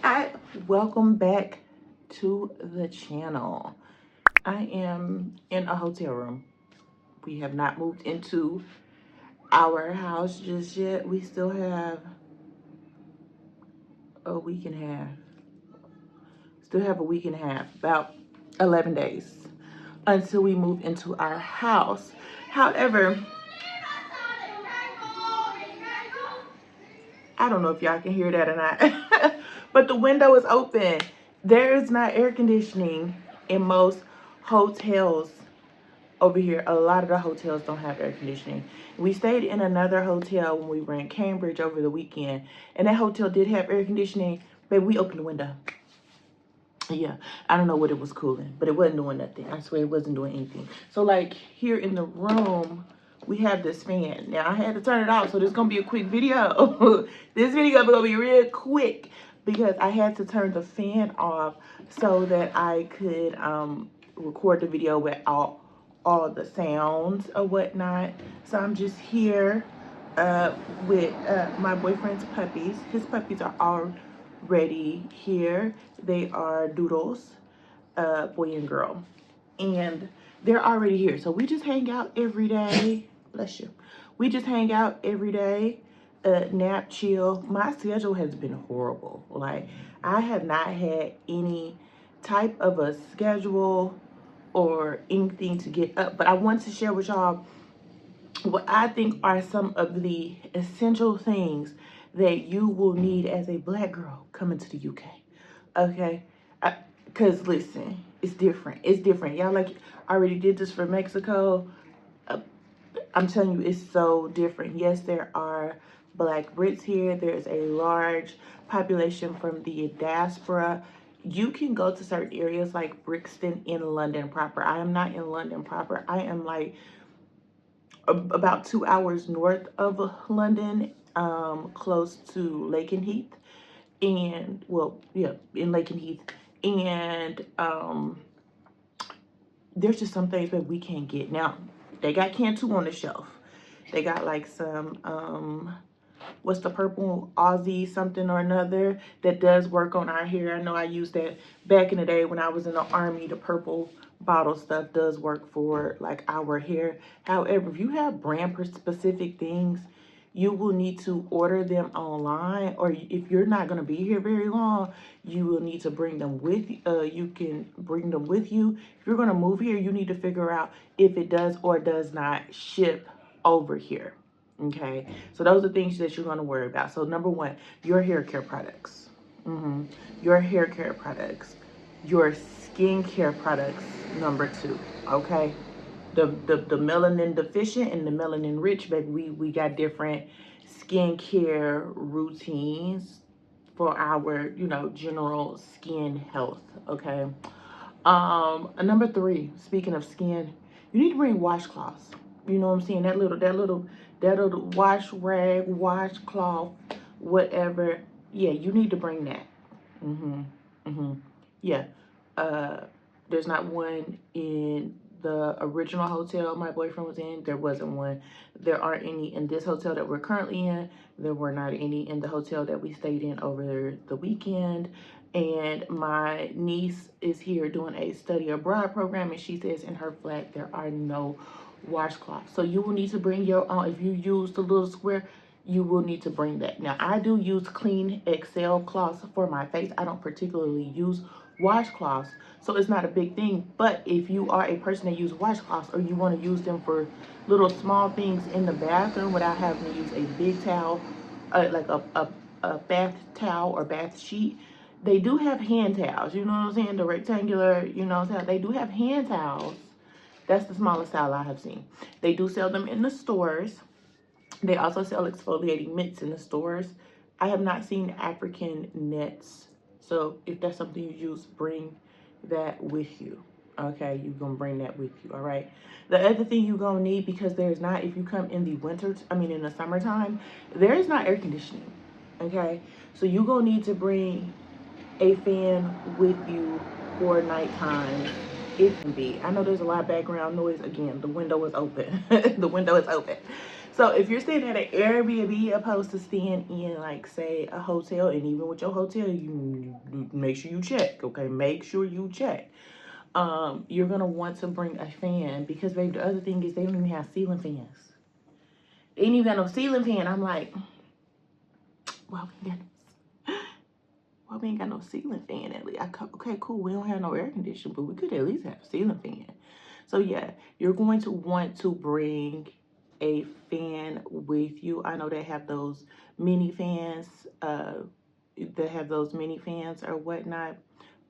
Hi, welcome back to the channel. I am in a hotel room. We have not moved into our house just yet. We still have a week and a half. About 11 days until we move into our house. However, I don't know if y'all can hear that or not, but the window is open. There is not air conditioning in most hotels over here. A lot of the hotels don't have air conditioning. We stayed in another hotel when we were in Cambridge over the weekend, and that hotel did have air conditioning, but we opened the window. Yeah, I don't know what it was cooling, but it wasn't doing nothing. I swear it wasn't doing anything. So like here in the room, we have this fan. Now I had to turn it off, so this is gonna be a quick video. This video is gonna be real quick because I had to turn the fan off so that I could record the video with all the sounds or whatnot. So I'm just here with my boyfriend's puppies. His puppies are already here. They are Doodles, boy and girl, and they're already here. So we just hang out every day. Bless you. We just hang out every day, nap, chill. My schedule has been horrible. Like, I have not had any type of a schedule or anything to get up, but I want to share with y'all what I think are some of the essential things that you will need as a black girl coming to the UK. Okay? Because listen, it's different. It's different. Y'all like already did this for Mexico. I'm telling you, it's so different. Yes, there are black Brits here. There's a large population from the diaspora. You can go to certain areas like Brixton in London proper. I am not in London proper. I am like about 2 hours north of London, close to Lakenheath, and well, yeah, in Lakenheath, and there's just some things that we can't get. Now, they got Cantu on the shelf. They got like some what's the purple Aussie something or another that does work on our hair. I know I used that back in the day when I was in the army. The purple bottle stuff does work for like our hair. However, if you have brand specific things, you will need to order them online, or if you're not going to be here very long, you will need to bring them with you can bring them with you. If you're going to move here, you need to figure out if it does or does not ship over here. Okay, so those are things that you're going to worry about. So number one, your hair care products. Your hair care products. Your skincare products, number two. Okay, the melanin deficient and the melanin rich, baby, we got different skincare routines for our, general skin health. Okay. Number three, speaking of skin, you need to bring washcloths. You know what I'm saying? That little wash rag, washcloth, whatever. Yeah, you need to bring that. Yeah. Uh, there's not one in the original hotel my boyfriend was in. There wasn't one. There aren't any in this hotel that we're currently in. There were not any in the hotel that we stayed in over the weekend. And my niece is here doing a study abroad program, and she says in her flat there are no washcloths. So you will need to bring your own. If you use the little square, you will need to bring that. Now, I do use clean Excel cloths for my face. I don't particularly use washcloths, so it's not a big thing. But if you are a person that uses washcloths, or you want to use them for little small things in the bathroom without having to use a big towel, like a bath towel or bath sheet, they do have hand towels. You know what I'm saying? The rectangular, they do have hand towels. That's the smallest towel I have seen. They do sell them in the stores. They also sell exfoliating mitts in the stores. I have not seen African nets. So if that's something you use, bring that with you. Okay, you're going to bring that with you, all right? The other thing you're going to need, because there's not, if you come in the in the summertime, there is not air conditioning, okay? So you're going to need to bring a fan with you for nighttime. It can be. I know there's a lot of background noise. Again, the window is open. The window is open. So if you're staying at an Airbnb opposed to staying in, like, say, a hotel, and even with your hotel, you make sure you check, okay? Make sure you check. You're gonna want to bring a fan because, baby, the other thing is they don't even have ceiling fans. They ain't even got no ceiling fan. I'm like, well, we ain't got no ceiling fan at least. Okay, cool. We don't have no air conditioning, but we could at least have a ceiling fan. So yeah, you're going to want to bring a fan with you. I know they have those mini fans. They have those mini fans or whatnot.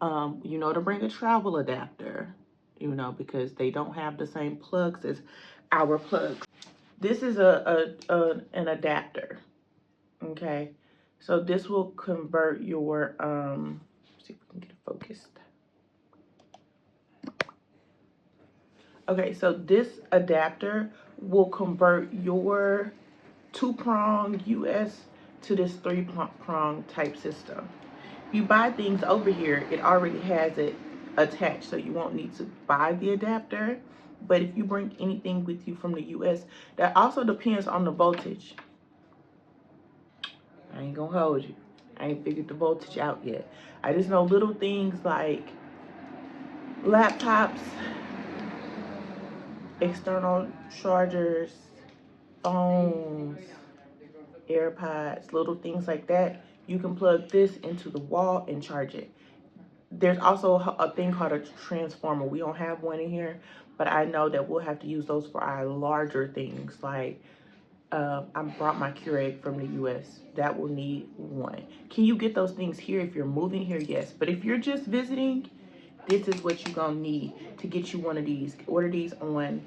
You know, to bring a travel adapter. You know, because they don't have the same plugs as our plugs. This is an adapter. Okay, so this will convert your see if we can get it focused. Okay, so this adapter will convert your 2-prong US to this 3-prong type system. If you buy things over here, it already has it attached, so you won't need to buy the adapter. But if you bring anything with you from the US, that also depends on the voltage. I ain't gonna hold you. I ain't figured the voltage out yet. I just know little things like laptops, external chargers, phones, AirPods, little things like that. You can plug this into the wall and charge it. There's also a thing called a transformer. We don't have one in here, but I know that we'll have to use those for our larger things. Like, I brought my Keurig from the US. That will need one. Can you get those things here if you're moving here? Yes. But if you're just visiting, this is what you're going to need to get you one of these. Order these on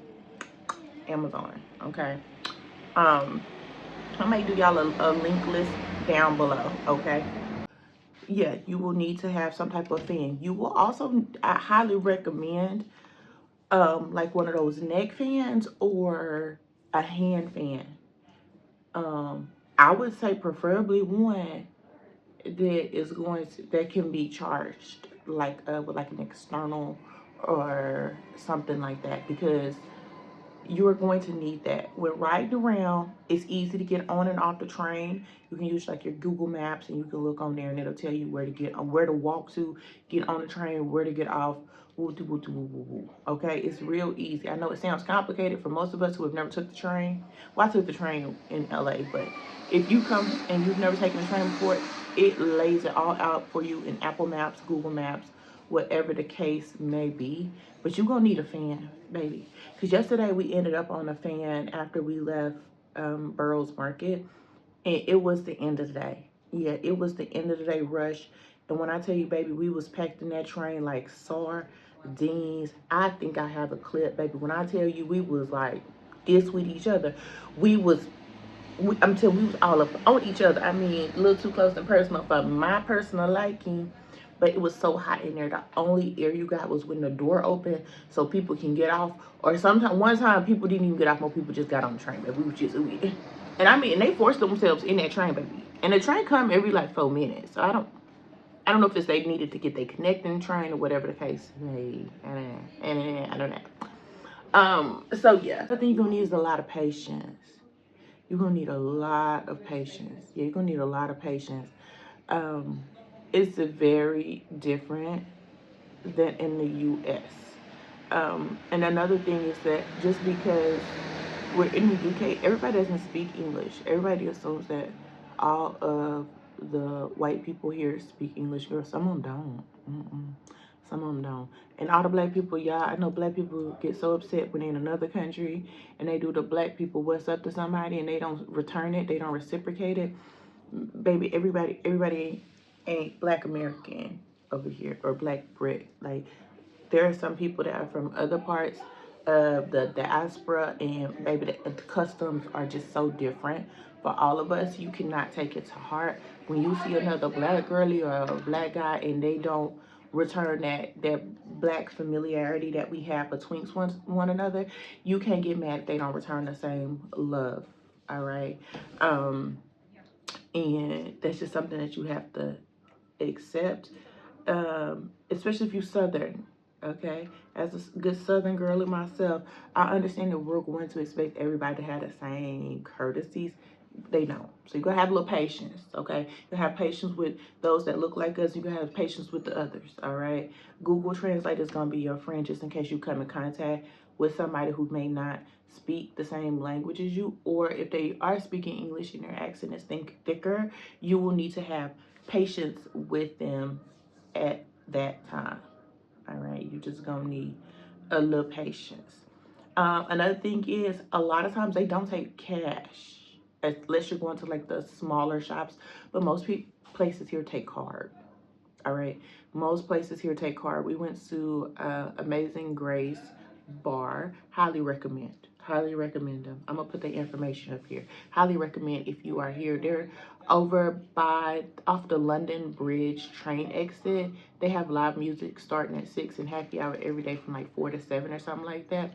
Amazon, okay? I might do y'all a link list down below, okay? Yeah, you will need to have some type of fan. You will also, I highly recommend like one of those neck fans or a hand fan. I would say preferably one that can be charged, like with like an external or something like that, because you are going to need that. When riding around, it's easy to get on and off the train. You can use like your Google Maps and you can look on there and it'll tell you where to get on, where to walk to, get on the train, where to get off. Woo, woo, woo, woo, woo, woo. Okay, it's real easy. I know it sounds complicated for most of us who have never took the train. Well, I took the train in LA, but if you come and you've never taken the train before, it lays it all out for you in Apple Maps, Google Maps, whatever the case may be. But you're gonna need a fan, baby. Because yesterday we ended up on a fan after we left Burroughs Market, and it was the end of the day. Yeah, it was the end of the day rush. And when I tell you, baby, we was packed in that train like sardines. I think I have a clip, baby. When I tell you we was like this with each other, I'm telling you, we was all up on each other. I mean, a little too close and personal for my personal liking. But it was so hot in there. The only air you got was when the door opened so people can get off. Or sometimes, one time, people didn't even get off. More people just got on the train. But we was just, and I mean, and they forced themselves in that train, baby. And the train come every like 4 minutes. So I don't know if it's they needed to get their connecting train or whatever the case may. I don't know. So yeah, I think you're gonna need is a lot of patience. You're gonna need a lot of patience. Yeah, you're gonna need a lot of patience. It's very different than in the US. And another thing is that just because we're in the UK, everybody doesn't speak English. Everybody assumes that all of the white people here speak English. Girl, some of them don't. Some of them don't. And all the black people, y'all, I know black people get so upset when they're in another country and they do the black people what's up to somebody and they don't return it, they don't reciprocate it. Baby, everybody ain't black American over here or black Brit. Like, there are some people that are from other parts of the diaspora, and baby, the customs are just so different for all of us. You cannot take it to heart when you see another black girlie or a black guy and they don't return that black familiarity that we have between one another. You can't get mad if they don't return the same love. All right. And that's just something that you have to accept, especially if you're Southern. Okay, as a good Southern girl in myself, I understand that we're going to expect everybody to have the same courtesies. They don't. So you gotta have a little patience, okay? You have patience with those that look like us. You can have patience with the others, all right? Google Translate is gonna be your friend just in case you come in contact with somebody who may not speak the same language as you, or if they are speaking English and their accent is thicker, you will need to have patience with them at that time. All right, you're just gonna need a little patience. Another thing is a lot of times they don't take cash unless you're going to like the smaller shops, but most places here take card. All right, most places here take card. We went to Amazing Grace Bar. Highly recommend. Highly recommend them. I'm gonna put the information up here. Highly recommend if you are here. They're over by off the London Bridge train exit. They have live music starting at 6 and happy hour every day from like 4 to 7 or something like that.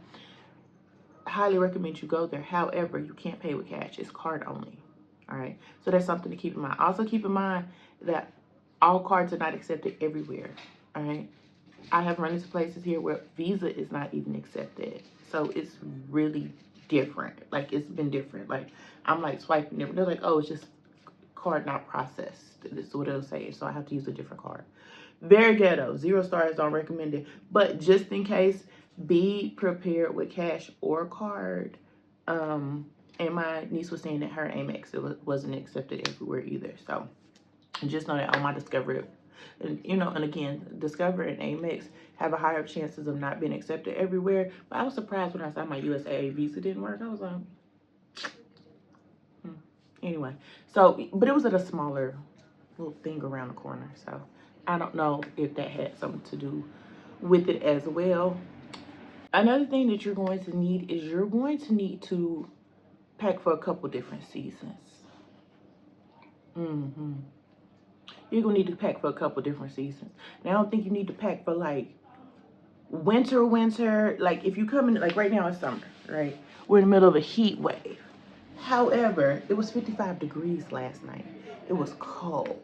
Highly recommend you go there. However, you can't pay with cash. It's card only. All right. So that's something to keep in mind. Also keep in mind that all cards are not accepted everywhere. All right. I have run into places here where Visa is not even accepted. So it's really different. Like it's been different. Like I'm like swiping it. They're like, oh, it's just card not processed. This is what it'll say. So I have to use a different card. Very ghetto. 0 stars, don't recommend it. But just in case, be prepared with cash or card. And my niece was saying that her Amex wasn't accepted everywhere either. So just know that on my Discover, and and again, Discover and Amex have a higher chances of not being accepted everywhere. But I was surprised when I saw my USAA Visa didn't work. I was like, hmm. Anyway. So, but it was at a smaller little thing around the corner. So I don't know if that had something to do with it as well. Another thing that you're going to need is you're going to need to pack for a couple different seasons. Mm-hmm. You're gonna need to pack for a couple different seasons. Now I don't think you need to pack for like winter. Like if you come in, like right now it's summer, right? We're in the middle of a heat wave. However, it was 55 degrees last night. It was cold.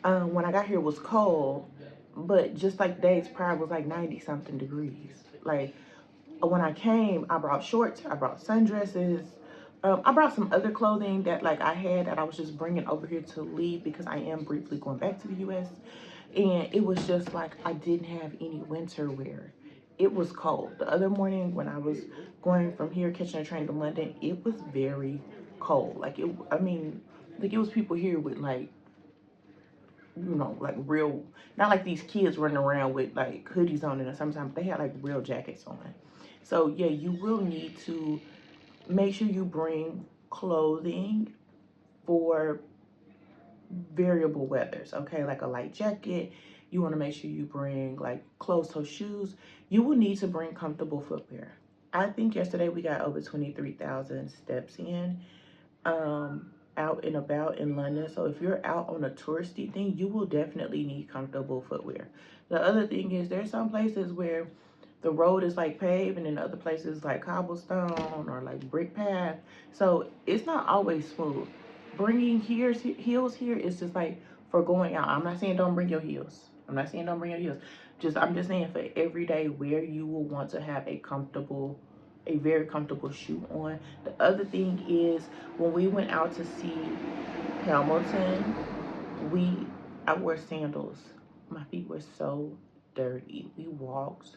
When I got here, it was cold, but just like days prior, it was like 90 something degrees. Like when I came, I brought shorts, I brought sundresses, I brought some other clothing that like I had that I was just bringing over here to leave because I am briefly going back to the U.S. And it was just like I didn't have any winter wear. It was cold. The other morning when I was going from here catching a train to London, it was very cold. Like it, I mean, like it was people here with like like real, not like these kids running around with like hoodies on it, and sometimes they had like real jackets on. So yeah, you will need to make sure you bring clothing for variable weathers, okay? Like a light jacket. You want to make sure you bring like closed-toe shoes. You will need to bring comfortable footwear. I think yesterday we got over 23,000 steps in. Out and about in London. So if you're out on a touristy thing, you will definitely need comfortable footwear. The other thing is there's some places where the road is like paved and then other places like cobblestone or like brick path. So it's not always smooth. Bringing heels here is just like for going out. I'm not saying don't bring your heels. I'm not saying don't bring your heels. I'm just saying for everyday wear, you will want to have a very comfortable shoe on. The other thing is when we went out to see Hamilton, we I wore sandals. My feet were so dirty. We walked.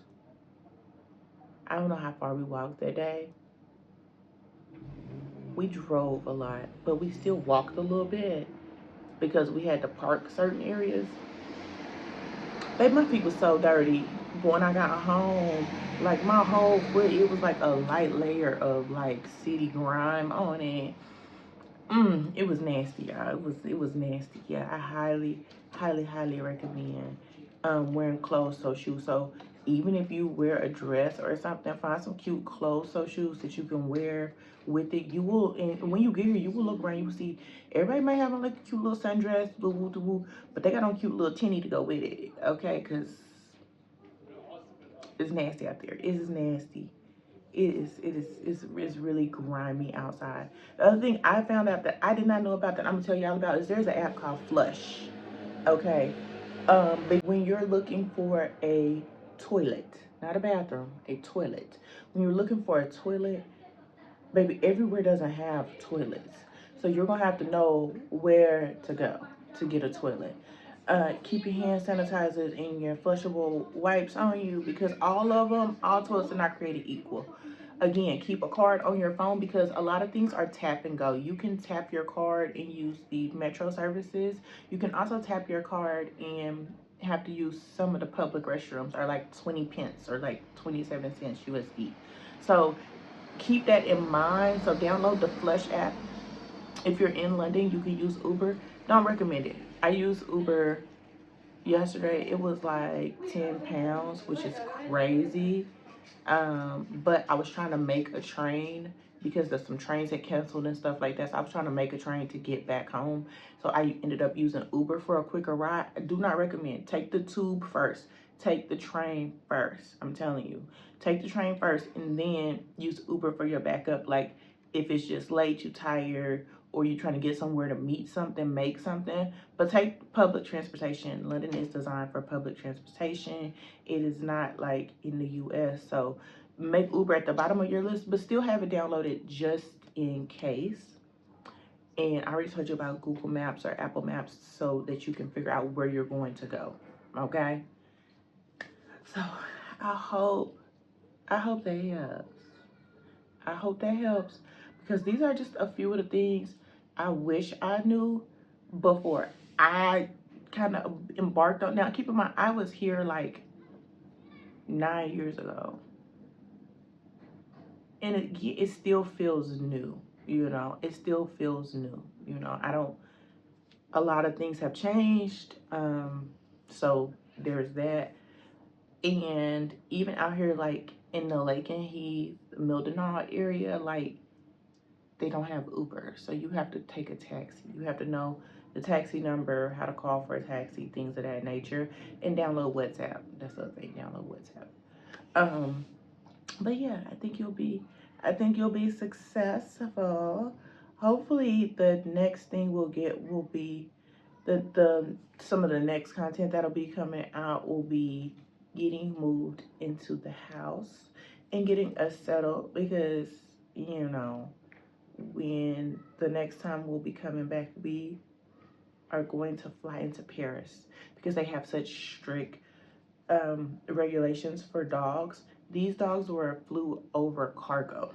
I don't know how far we walked that day. We drove a lot, but we still walked a little bit because we had to park certain areas. Babe, my feet was so dirty. But when I got home, like my whole foot, it was like a light layer of like city grime on it. It was nasty, y'all. It was nasty. Yeah, I highly recommend wearing closed-toe shoes. So even if you wear a dress or something, find some cute closed-toe shoes that you can wear with it. You will, and when you get here, you will look around. You will see everybody may have on like a cute little sundress, but they got on cute little tinny to go with it. Okay, because it's nasty out there. It is nasty. It's really grimy outside. The other thing I found out that I did not know about that I'm gonna tell y'all about is there's an app called Flush. Okay. But when you're looking for a toilet, not a bathroom, a toilet. When you're looking for a toilet, baby, everywhere doesn't have toilets. So you're gonna have to know where to go to get a toilet. Keep your hand sanitizers and your flushable wipes on you, because all toilets are not created equal. Again, keep a card on your phone, because a lot of things are tap and go. You can tap your card and use the metro services. You can also tap your card and have to use some of the public restrooms, are like 20 pence or like 27 cents USD. So keep that in mind. So download the Flush app. If you're in London, you can use Uber. Don't recommend it. I used Uber yesterday. It was like £10, which is crazy. But I was trying to make a train because there's some trains that canceled and stuff like that. So I was trying to make a train to get back home. So I ended up using Uber for a quicker ride. I do not recommend. Take the tube first. Take the train first. I'm telling you. Take the train first and then use Uber for your backup. Like if it's just late, you're tired, or you're trying to get somewhere to meet something, make something. But take public transportation. London is designed for public transportation. It is not like in the US. So make Uber at the bottom of your list, but still have it downloaded just in case. And I already told you about Google Maps or Apple Maps so that you can figure out where you're going to go. Okay? So I hope that helps. I hope that helps, because these are just a few of the things I wish I knew before I kind of embarked on. Now, keep in mind, I was here like 9 years ago, and it still feels new. You know, it still feels new. You know, a lot of things have changed. So there's that. And even out here, like in the Lake and Heath, Mildenhall area, like they don't have Uber. So you have to take a taxi. You have to know the taxi number, how to call for a taxi, things of that nature, and download WhatsApp. That's the other thing, download WhatsApp. But yeah, I think you'll be successful. Hopefully the next thing we'll get will be the some of the next content that'll be coming out will be getting moved into the house and getting us settled, because you know, when the next time we'll be coming back, we are going to fly into Paris, because they have such strict regulations for dogs. These dogs flew over cargo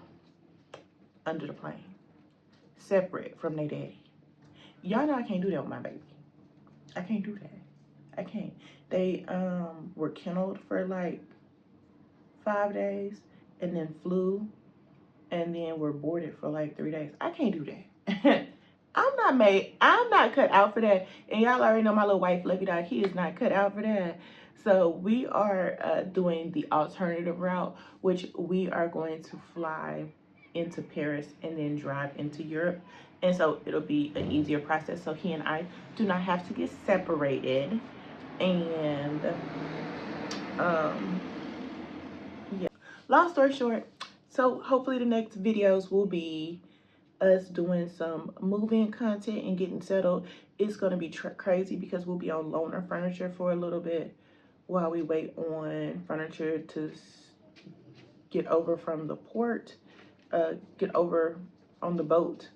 under the plane, separate from their daddy. Y'all know I can't do that with my baby. I can't do that. I can't. They were kenneled for like 5 days and then flew, and then were boarded for like 3 days. I can't do that. I'm not cut out for that. And y'all already know my little white fluffy dog, he is not cut out for that. So we are doing the alternative route, which we are going to fly into Paris and then drive into Europe. And so it'll be an easier process. So he and I do not have to get separated. And yeah, long story short, so hopefully the next videos will be us doing some moving content and getting settled. It's going to be crazy, because we'll be on loaner furniture for a little bit while we wait on furniture to get over from the port, get over on the boat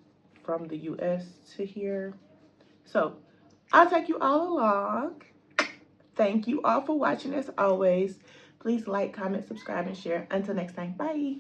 from the US to here. So I'll take you all along. Thank you all for watching. As always, please like, comment, subscribe, and share. Until next time, bye.